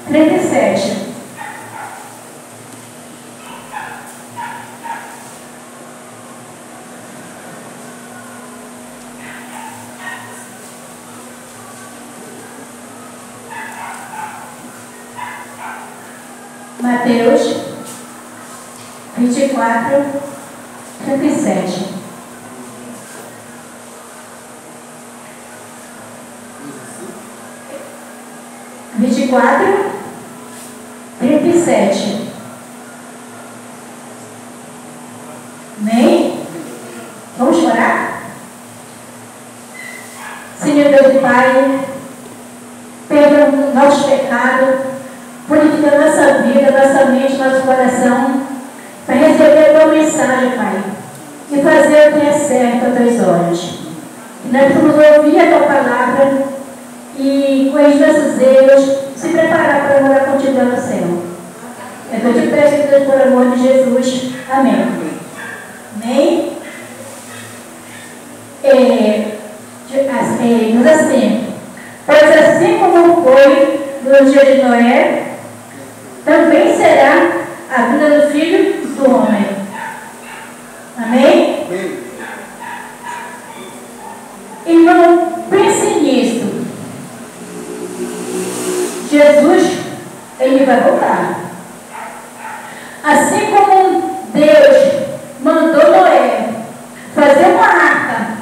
37. Mateus 24, 37. Vinte e quatro, 37. Amém? Vamos orar? Senhor Deus e Pai, perdoa o nosso pecado, purifica a nossa vida, nossa mente, nosso coração, para receber a tua mensagem, Pai, e fazer o que é certo a teus olhos. Que nós vamos ouvir a tua palavra e, com os nossos erros, se preparar para morar contigo no céu. É que eu te peço, Deus, por amor de Jesus. Amém. Amém? Diz assim: pois assim como foi no dia de Noé, também será a vida do Filho do Homem. Amém? Amém. Irmão, pense nisso. Jesus, ele vai voltar. Assim como Deus mandou Noé fazer uma arca,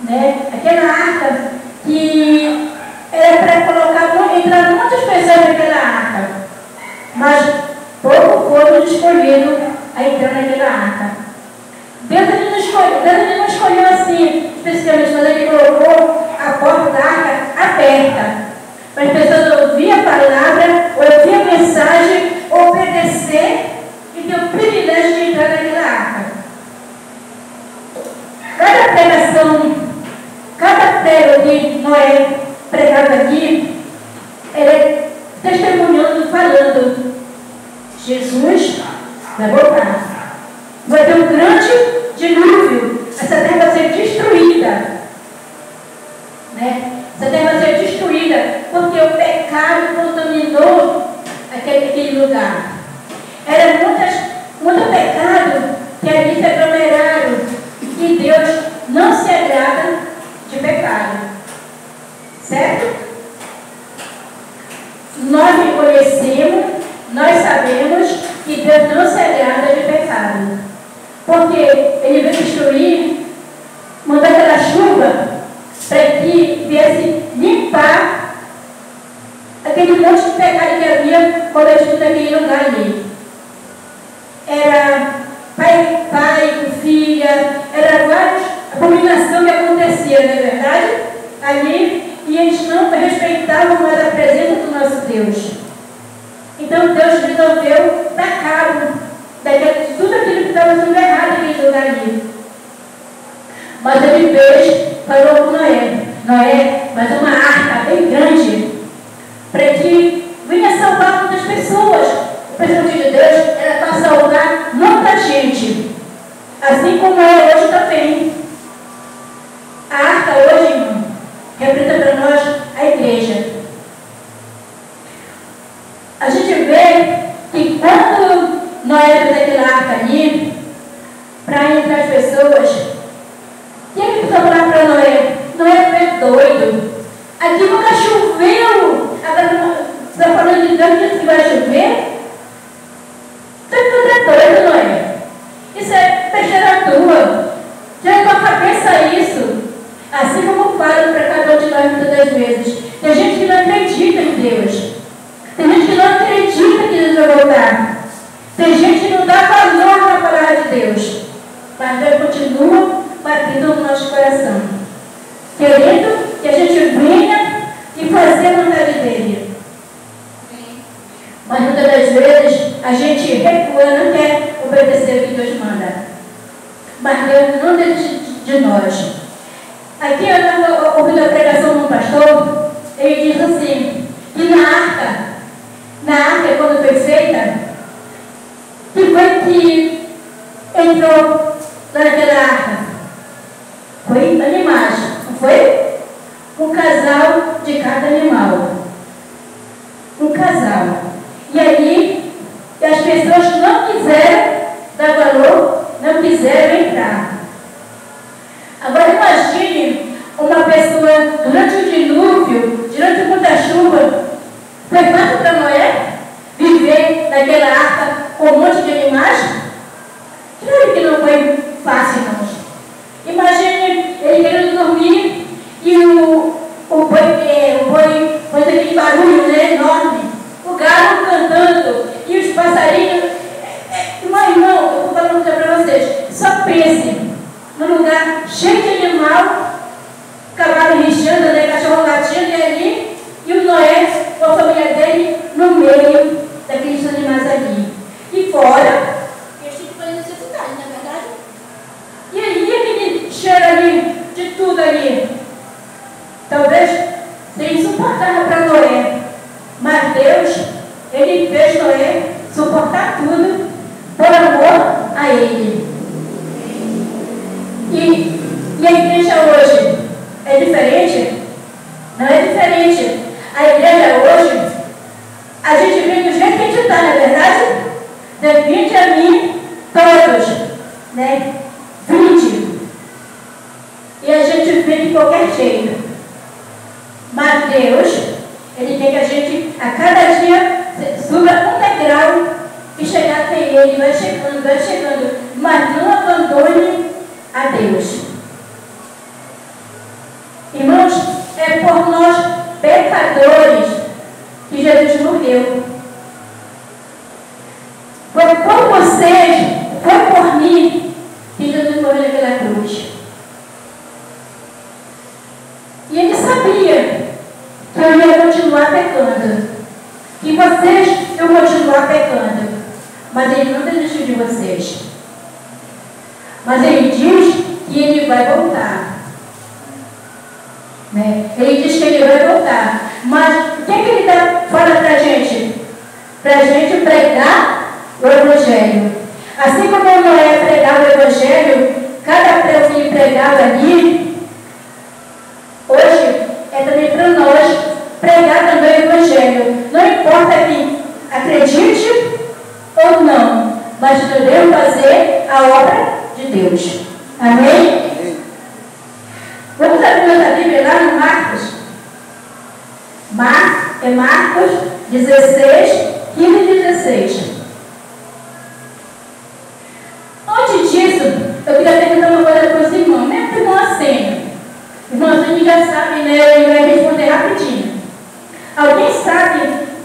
né? Aquela arca que era para entrar muitas pessoas naquela arca, mas pouco foram escolhidos a entrar naquela arca. Deus ele não escolheu assim, especificamente, mas ele colocou a porta da arca aberta, para as pessoas ouvir a palavra, ouvir a mensagem, obedecer e ter o privilégio de entrar naquela arca. Cada pregação, cada prego que Noé pregava aqui, ele é testemunhando, falando: Jesus vai voltar. Vai ter um grande dilúvio. Essa terra vai ser destruída. Né? Essa terra vai ser destruída porque o pecado contaminou aquele lugar. Era muito pecado que ali se aglomeraram. E Deus não se agrada de pecado. Certo? Nós reconhecemos, nós sabemos que Deus não se agrada de pecado. Porque Ele veio destruir, mandar aquela chuva para que viesse limpar aquele monte de pecado que havia cometido naquele lugar ali. Era pai com filha, era várias abominações que aconteciam, não é verdade? Ali, e eles não respeitavam mais a presença do nosso Deus. Então Deus resolveu dar cabo de tudo aquilo que estava sendo errado naquele lugar ali. Mas ele fez, falou com Noé: Noé, mas uma arca bem grande, para que venha salvar muitas pessoas. O pensamento de Deus era para salvar muita gente, assim como é hoje também. A arca hoje, irmão, representa para nós a igreja. A gente vê que quando Noé fez aquela arca ali, para entrar as pessoas, quem que precisa falar para Noé? Noé foi doido. Aqui nunca choveu. Agora você está falando de Deus que vai chover? Você é doido, Noé. Isso é besteira tua. Já é tua cabeça isso. Assim como falo para cada um de nós muitas das vezes. Tem gente que não acredita em Deus. Tem gente que não acredita que Deus vai voltar. Tem gente que não dá valor na palavra de Deus. Mas Deus continua batendo no nosso coração, querendo que a gente venha e fazer a vontade dele. Mas muitas das vezes a gente recua, não quer obedecer o que Deus manda. Mas Deus não desiste de nós. Aqui eu estava ouvindo a pregação de um pastor, ele diz assim, que na arca quando foi feita, que foi que entrou naquela arca? Foi animais, não foi? Um casal de cada animal. Um casal. Claro que não foi fácil, irmãos. Imagine ele querendo dormir e o boi faz aquele barulho, né, enorme. O galo cantando e os passarinhos. Irmão, eu vou falar uma coisa para vocês. Só pense num lugar cheio de animal, cavalo rixando, né, cachorro latindo e ali, e o Noé com a família dele no meio daqueles animais ali. E fora, eles tinham que fazer necessidade, não é verdade? E aí, aquele cheiro ali, de tudo ali, talvez seja insuportável para Noé. Mas Deus, ele fez Noé suportar tudo por amor a ele. E a igreja hoje é diferente? Não é diferente. A igreja hoje, a gente vem do jeito que a gente está, não é verdade? Vinde a mim todos, né? Vinde. E a gente vem de qualquer jeito. Mas Deus, ele quer que a gente, a cada dia, suba um degrau e chegar até ele. Vai chegando. Mas não abandone a Deus. Irmãos, é por nós pecadores que Jesus morreu. Foi por vocês, foi por mim que Jesus morreu naquela cruz. E ele sabia que eu ia continuar pecando. Que vocês iam continuar pecando. Mas ele não desistiu de vocês. Mas ele diz que ele vai voltar. Né? Ele diz que ele vai voltar. Mas o que ele fala para a gente? Para a gente pregar o Evangelho. Assim como Noé pregava o Evangelho, cada prego que ele pregava ali, hoje é também para nós pregar também o Evangelho. Não importa quem acredite ou não, mas devemos fazer a obra de Deus. Amém? Vamos abrir nossa Bíblia lá no Marcos. Marcos 16, 15 e 16. Antes disso, eu queria perguntar uma coisa para os irmãos, né? Para o irmão Assênio. Irmãozinho já sabe, né? Ele vai responder rapidinho. Alguém sabe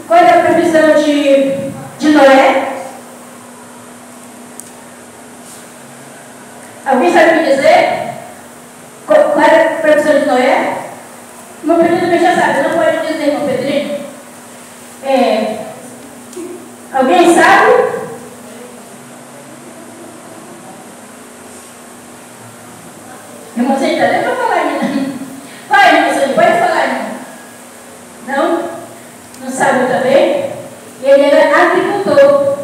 qual é a profissão de Noé? Alguém sabe me dizer? Qual é a profissão de Noé? Irmão Pedrinho também já sabe, não pode dizer, irmão Pedrinho? Alguém sabe? Irmão Pedrinho, dá para falar ainda. Vai, irmão Pedrinho, pode falar, irmão. Não? Não sabe também? Ele era agricultor.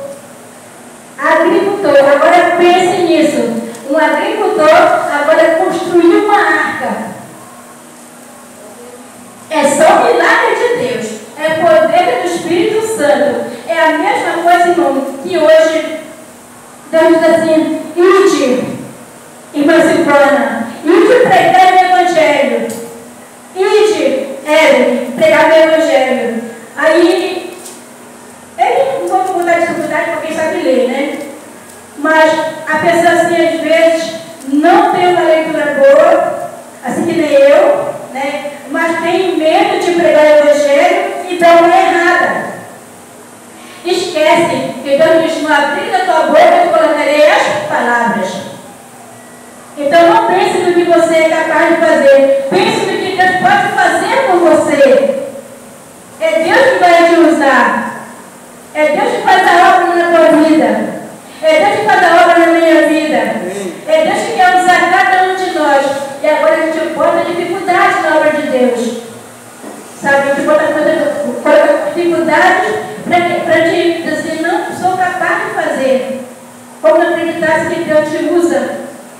Agora pense nisso. Um agricultor agora construiu uma arca. É só milagre de Deus. É poder do Espírito Santo. É a mesma coisa, irmão, que hoje Deus diz assim: ide, irmã Silvana, ide pregar o Evangelho. Ide, Ellen, pregar o Evangelho. Aí, ele não vou mudar de dificuldade porque sabe ler, né? Mas a pessoa assim, às vezes, não tem uma leitura boa, assim que nem eu, né? Mas tem medo de pregar o Evangelho e dá uma errada. Esquece que Deus diz: no abrir da tua boca eu colocarei as palavras. Então não pense no que você é capaz de fazer. Pense no que Deus pode fazer por você. É Deus que vai te usar. É Deus que faz a obra na tua vida. É Deus que faz a obra na minha vida. É Deus que quer usar cada um de nós. E agora a gente bota dificuldade na obra de Deus. Sabe, a gente bota dificuldades para te dizer: não sou capaz de fazer. Como não acreditasse que Deus te usa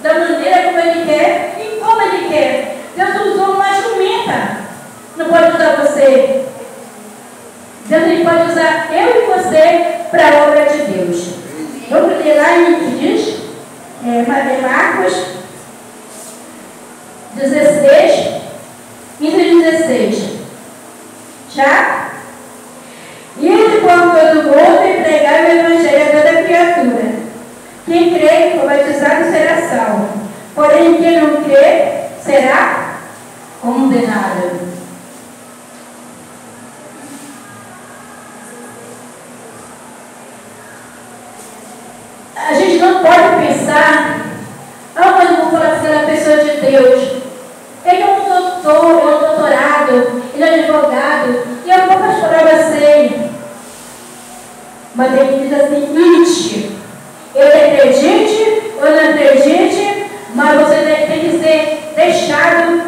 da maneira como Ele quer e como Ele quer. Deus usou uma jumenta. Não pode usar você. Deus ele pode usar eu e você para a obra de Deus. Vamos ler lá em que diz? Marcos 16, 15 e 16. Já? Ide por todo mundo e pregai o Evangelho a toda criatura. Quem crê e for batizado será salvo, porém quem não crer será condenado. A gente não pode pensar, mas eu vou falar que é uma pessoa de Deus. Ele é um doutor, é um doutorado, ele é advogado, e eu poucas palavras sei. Mas ele diz assim, ide. Eu acredite ou não acredite, mas você tem que ser deixado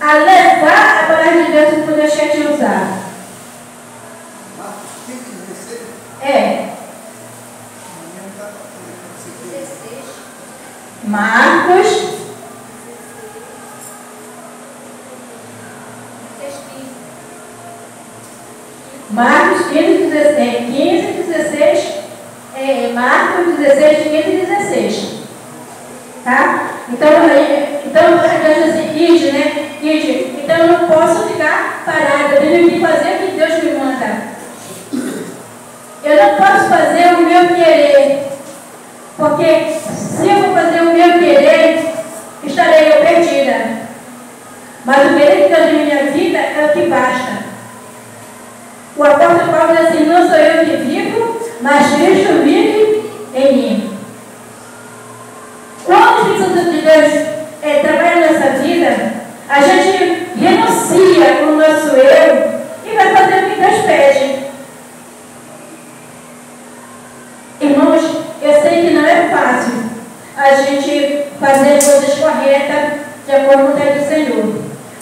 a levar a palavra de Deus que Deus quer te usar. É. Marcos 15, 16, Marcos 16, 15 e 16. Tá? Então diz assim, ide, né? Ide. Então eu não posso ficar parada, eu tenho que fazer o que Deus me manda. Eu não posso fazer o meu querer, porque se eu for fazer o meu querer, estarei eu perdida. Mas o querer de Deus na minha vida é o que basta. O apóstolo Paulo diz assim, não sou eu que vivo, mas Cristo vive em mim. Quando o Espírito Santo de Deus trabalha nessa vida, a gente renuncia o nosso eu e vai fazer o que Deus pede. Irmãos, eu sei que não é fácil a gente fazer as coisas corretas de acordo com a vontade do Senhor.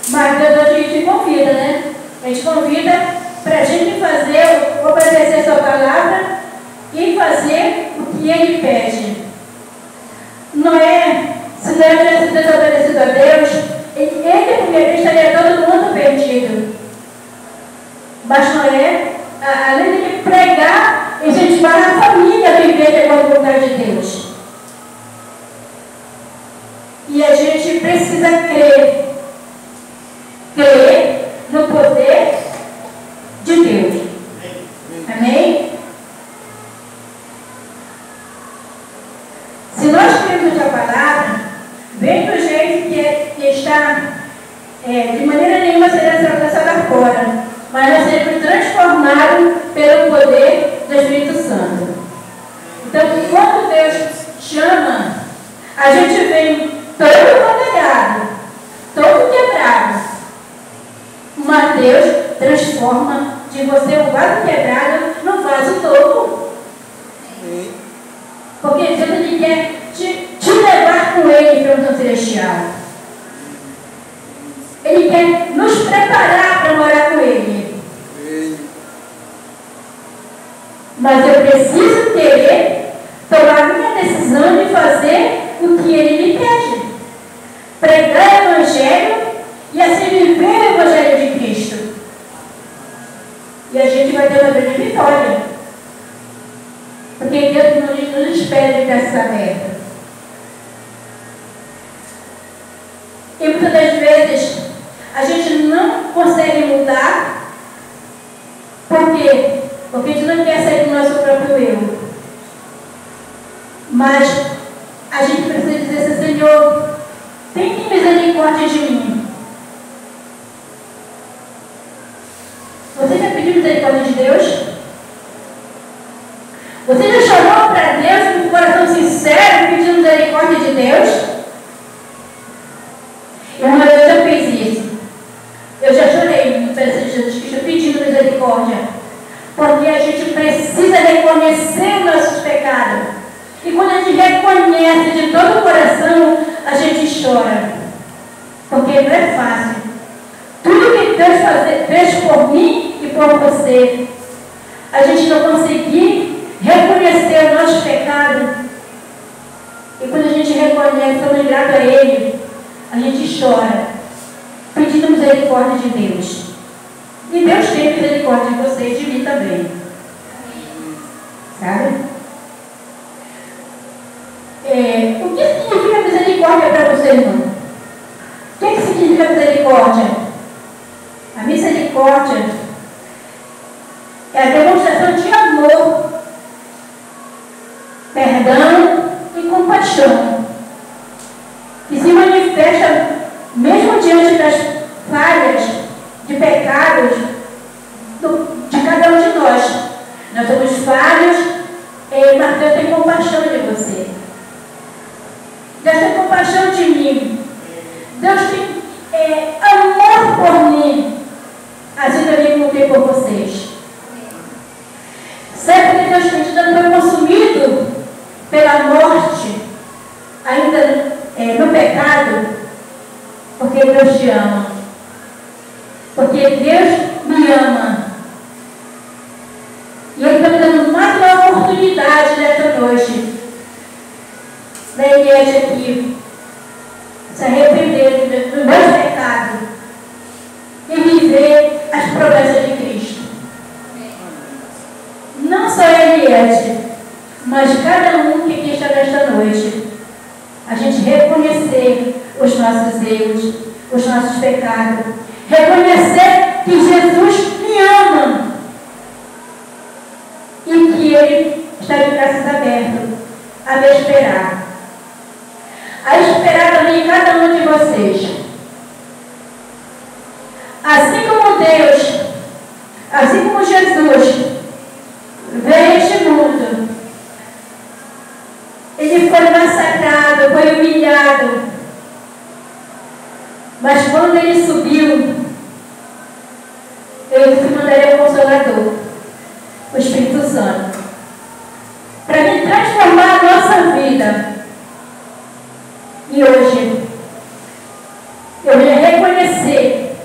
Mas Deus a gente convida, né? A gente convida para a gente fazer, obedecer a sua palavra e fazer o que Ele pede. Noé, se Noé tivesse desobedecido a Deus, ele estaria todo mundo perdido. Mas Noé, além de pregar, incentivar a família a viver de acordo com a vontade de Deus. E a gente precisa crer no poder de Deus. Amém? Se nós cremos a palavra, vem do jeito que está, de maneira nenhuma será lançada fora, mas nós seremos transformados pelo poder do Espírito Santo. Então, quando Deus chama, a gente vem todo condenado, todo quebrado, mas Deus transforma de você um vaso quebrado num vaso novo. Porque Deus ele quer te levar com Ele para o mundo celestial. Ele quer nos preparar para morar com Ele. Mas eu preciso querer tomar minha decisão de fazer o que Ele me pede. Pregar o Evangelho e assim viver o Evangelho de Cristo. E a gente vai ter uma grande vitória. Porque Deus não nos espera de braços abertos. E muitas das vezes a gente não consegue mudar. Por quê? Porque a gente não quer sair do nosso próprio eu. Mas a gente precisa dizer assim, Senhor, tem misericórdia de mim. Você já pediu misericórdia de Deus? Você já chorou para Deus com o coração sincero pedindo misericórdia de Deus? Irmã, eu já fiz isso. Eu já chorei no presença de Jesus Cristo pedindo misericórdia. Porque a gente precisa reconhecer os nossos pecados. E quando a gente reconhece de todo o coração, a gente chora. Porque não é fácil. Tudo que Deus fez por mim e por você, a gente não conseguir reconhecer o nosso pecado. E quando a gente reconhece, estamos gratos a Ele, a gente chora, pedindo misericórdia de Deus. E Deus tem misericórdia de você e de mim também. Sabe? O que significa misericórdia para você, irmão? O que significa misericórdia? A misericórdia é a demonstração de amor, perdão e compaixão, que se manifesta mesmo diante das falhas, de pecados de cada um de nós. Nós somos falhos, mas Deus tem compaixão de você. Deus tem compaixão de mim. Deus tem amor por mim, assim também como tem por vocês. Certo que Deus não foi consumido pela morte, ainda no pecado, porque Deus te ama. Porque Deus me ama. E Ele está me dando mais uma oportunidade nesta noite. Da igreja aqui se arrepender dos meus pecados e viver as promessas de Cristo. Não só Eliette, mas cada um que aqui está nesta noite. A gente reconhecer os nossos erros, os nossos pecados. Reconhecer que Jesus me ama. E que Ele está de braços abertos a me esperar. A esperar também cada um de vocês. Assim como Deus, assim como Jesus veio a este mundo, Ele foi massacrado, foi humilhado. Mas quando Ele subiu, Ele se mandaria o Consolador, o Espírito Santo, para me transformar a nossa vida. E hoje, eu venho reconhecer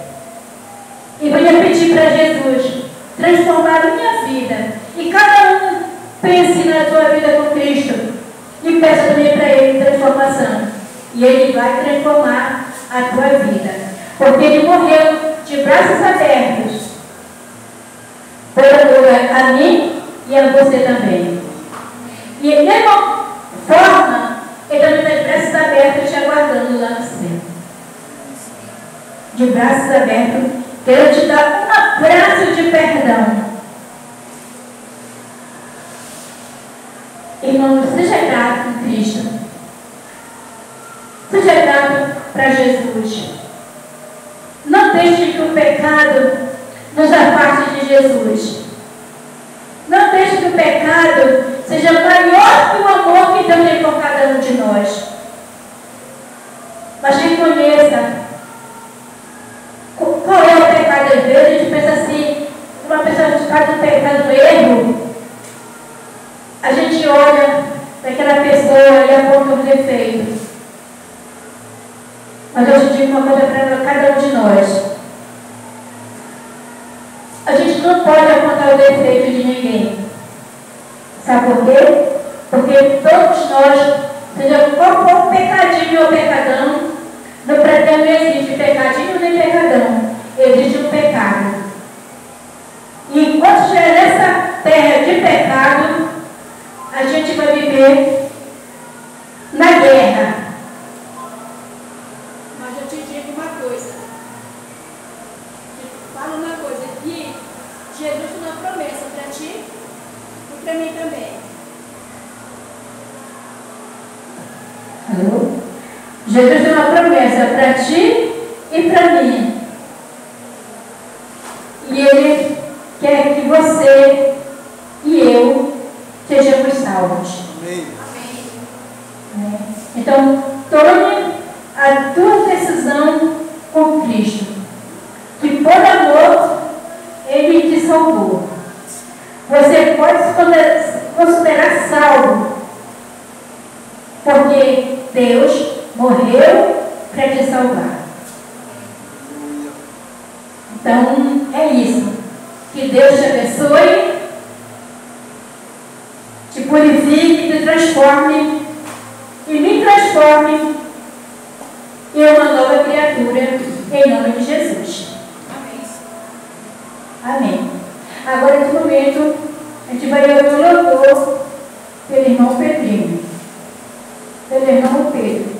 e venho pedir para Jesus transformar a minha vida. E cada um pense na sua vida com Cristo e peça também para Ele transformação. E Ele vai transformar a tua vida. Porque Ele morreu de braços abertos por amor a mim e a você também. E da mesma forma, Ele também está de braços abertos te aguardando lá no céu. De braços abertos, quero te dar um abraço de perdão. Irmão, seja grato com Cristo. Seja grato para Jesus. Não deixe que o pecado nos afaste de Jesus. Não deixe que o pecado seja maior que o amor que Deus tem por cada um de nós. Mas reconheça qual é o pecado. Às vezes a gente pensa assim, uma pessoa que está no pecado, no erro, a gente olha para aquela pessoa e aponta os defeitos. Mas eu te digo uma coisa para cada um de nós. A gente não pode apontar o defeito de ninguém. Sabe por quê? Porque todos nós, seja qual for o pecadinho ou pecadão, no prédio não existe pecadinho nem pecadão. Existe um pecado. E enquanto estiver nessa terra de pecado, a gente vai viver na guerra. Mas eu te digo uma coisa. Fala uma coisa aqui. Jesus tem uma promessa para ti e para mim também. Alô? Jesus tem uma promessa para ti e para mim. E Ele quer que você e eu sejamos salvos. Amém. Amém. Então, tome a tua decisão com Cristo. Que por amor Ele te salvou. Você pode se considerar salvo. Porque Deus morreu para te salvar. Então, é isso. Que Deus te abençoe, te purifique, te transforme e me transforme em uma nova criatura, em nome de Jesus. Amém. Agora, nesse momento, a gente vai ouvir o louvor pelo irmão Pedrinho. Pelo irmão Pedro.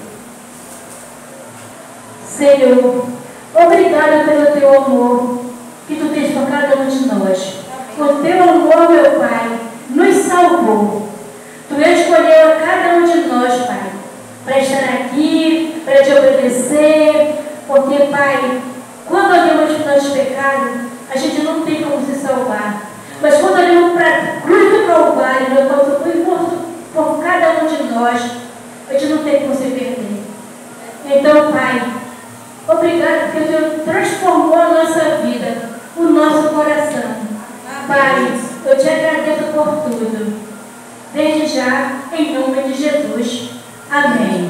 Senhor, obrigada pelo teu amor que tu tens por cada um de nós. O teu amor, meu Pai, nos salvou. Tu escolheu a cada um de nós para estar aqui, para te obedecer, porque, Pai, quando olhamos para os nossos pecados, a gente não tem como se salvar. Mas quando olhamos para a cruz do Calvário, meu Deus, foi morto por cada um de nós, a gente não tem como se perder. Então, Pai, obrigado porque o Senhor transformou a nossa vida, o nosso coração. Pai, eu te agradeço por tudo. Desde já, em nome de Jesus. Amém.